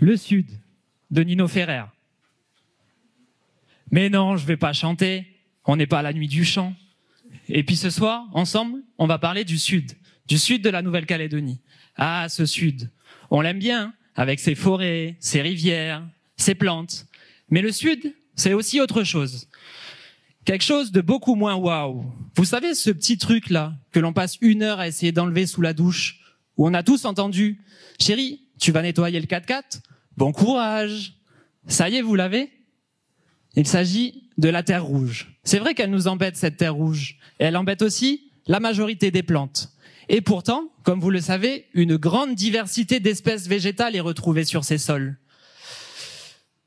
Le Sud, de Nino Ferrer. Mais non, je vais pas chanter. On n'est pas à la nuit du chant. Et puis ce soir, ensemble, on va parler du Sud de la Nouvelle-Calédonie. Ah, ce Sud, on l'aime bien, avec ses forêts, ses rivières, ses plantes. Mais le Sud, c'est aussi autre chose. Quelque chose de beaucoup moins waouh. Vous savez, ce petit truc-là, que l'on passe 1 heure à essayer d'enlever sous la douche, où on a tous entendu « Chérie, tu vas nettoyer le 4x4 ? Bon courage !» Ça y est, vous l'avez ? Il s'agit de la terre rouge. C'est vrai qu'elle nous embête, cette terre rouge. Et elle embête aussi la majorité des plantes. Et pourtant, comme vous le savez, une grande diversité d'espèces végétales est retrouvée sur ces sols.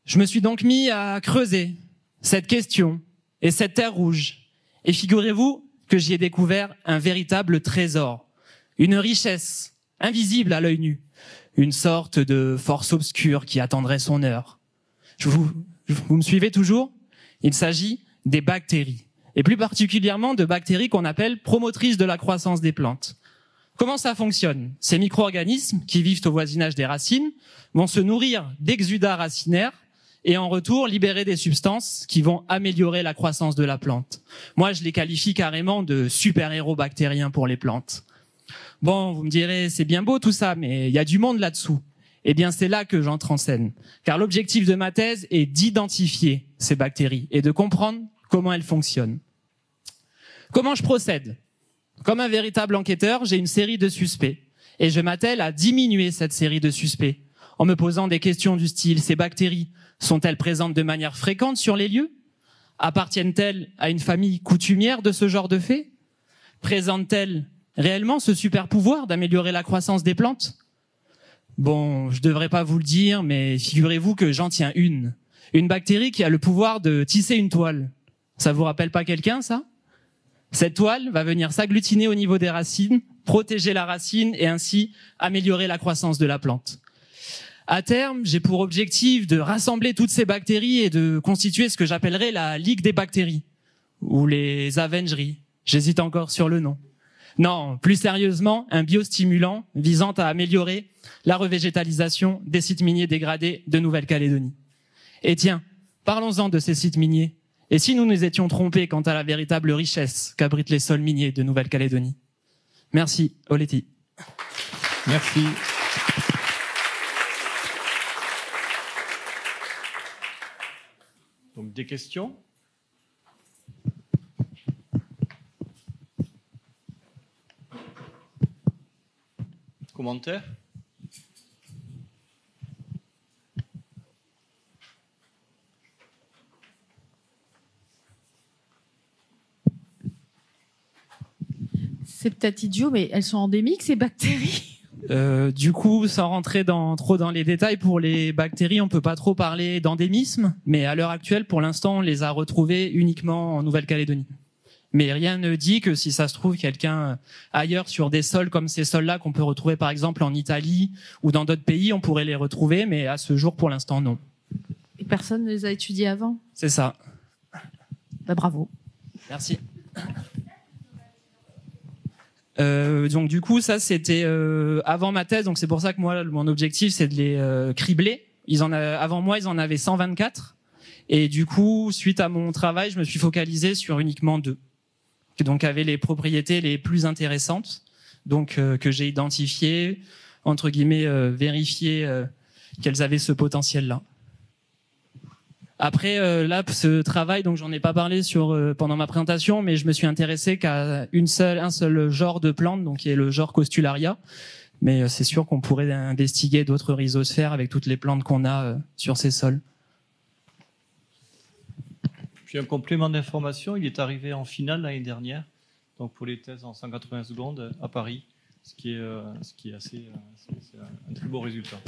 Je me suis donc mis à creuser cette question et cette terre rouge. Et figurez-vous que j'y ai découvert un véritable trésor. Une richesse invisible à l'œil nu. Une sorte de force obscure qui attendrait son heure. Vous me suivez toujours ? Il s'agit des bactéries. Et plus particulièrement de bactéries qu'on appelle promotrices de la croissance des plantes. Comment ça fonctionne ? Ces micro-organismes qui vivent au voisinage des racines vont se nourrir d'exudats racinaires et en retour libérer des substances qui vont améliorer la croissance de la plante. Moi, je les qualifie carrément de super-héros bactériens pour les plantes. Bon, vous me direz, c'est bien beau tout ça, mais il y a du monde là-dessous. Eh bien, c'est là que j'entre en scène. Car l'objectif de ma thèse est d'identifier ces bactéries et de comprendre comment elles fonctionnent. Comment je procède ? Comme un véritable enquêteur, j'ai une série de suspects. Et je m'attelle à diminuer cette série de suspects en me posant des questions du style, ces bactéries sont-elles présentes de manière fréquente sur les lieux ? Appartiennent-elles à une famille coutumière de ce genre de faits ? Présentent-elles réellement ce super pouvoir d'améliorer la croissance des plantes ? Bon, je devrais pas vous le dire, mais figurez-vous que j'en tiens une. Une bactérie qui a le pouvoir de tisser une toile. Ça vous rappelle pas quelqu'un, ça ? Cette toile va venir s'agglutiner au niveau des racines, protéger la racine et ainsi améliorer la croissance de la plante. À terme, j'ai pour objectif de rassembler toutes ces bactéries et de constituer ce que j'appellerais la Ligue des bactéries, ou les Avengeries. J'hésite encore sur le nom. Non, plus sérieusement, un biostimulant visant à améliorer la revégétalisation des sites miniers dégradés de Nouvelle-Calédonie. Et tiens, parlons-en de ces sites miniers. Et si nous nous étions trompés quant à la véritable richesse qu'abritent les sols miniers de Nouvelle-Calédonie ? Merci, Oleti. Merci. Donc, des questions ? Commentaires ? C'est peut-être idiot, mais elles sont endémiques, ces bactéries ? Du coup, sans rentrer trop dans les détails, pour les bactéries, on peut pas trop parler d'endémisme, mais à l'heure actuelle, pour l'instant, on les a retrouvées uniquement en Nouvelle-Calédonie. Mais rien ne dit que si ça se trouve, quelqu'un ailleurs sur des sols comme ces sols-là qu'on peut retrouver par exemple en Italie ou dans d'autres pays, on pourrait les retrouver, mais à ce jour, pour l'instant, non. Et personne ne les a étudiés avant ? C'est ça. Bah, bravo. Merci. Donc du coup, ça c'était avant ma thèse, donc c'est pour ça que moi, mon objectif, c'est de les cribler. Avant moi, ils en avaient 124. Et du coup, suite à mon travail, je me suis focalisé sur uniquement 2. Qui donc avaient les propriétés les plus intéressantes, donc que j'ai identifiées, entre guillemets, vérifiées qu'elles avaient ce potentiel-là. Après, là, ce travail, donc j'en ai pas parlé pendant ma présentation, mais je me suis intéressé qu'à un seul genre de plante, donc qui est le genre Costularia. Mais c'est sûr qu'on pourrait investiguer d'autres rhizosphères avec toutes les plantes qu'on a sur ces sols. Puis un complément d'information, il est arrivé en finale l'année dernière, donc pour les thèses en 180 secondes à Paris, ce qui est assez, c'est un très beau résultat.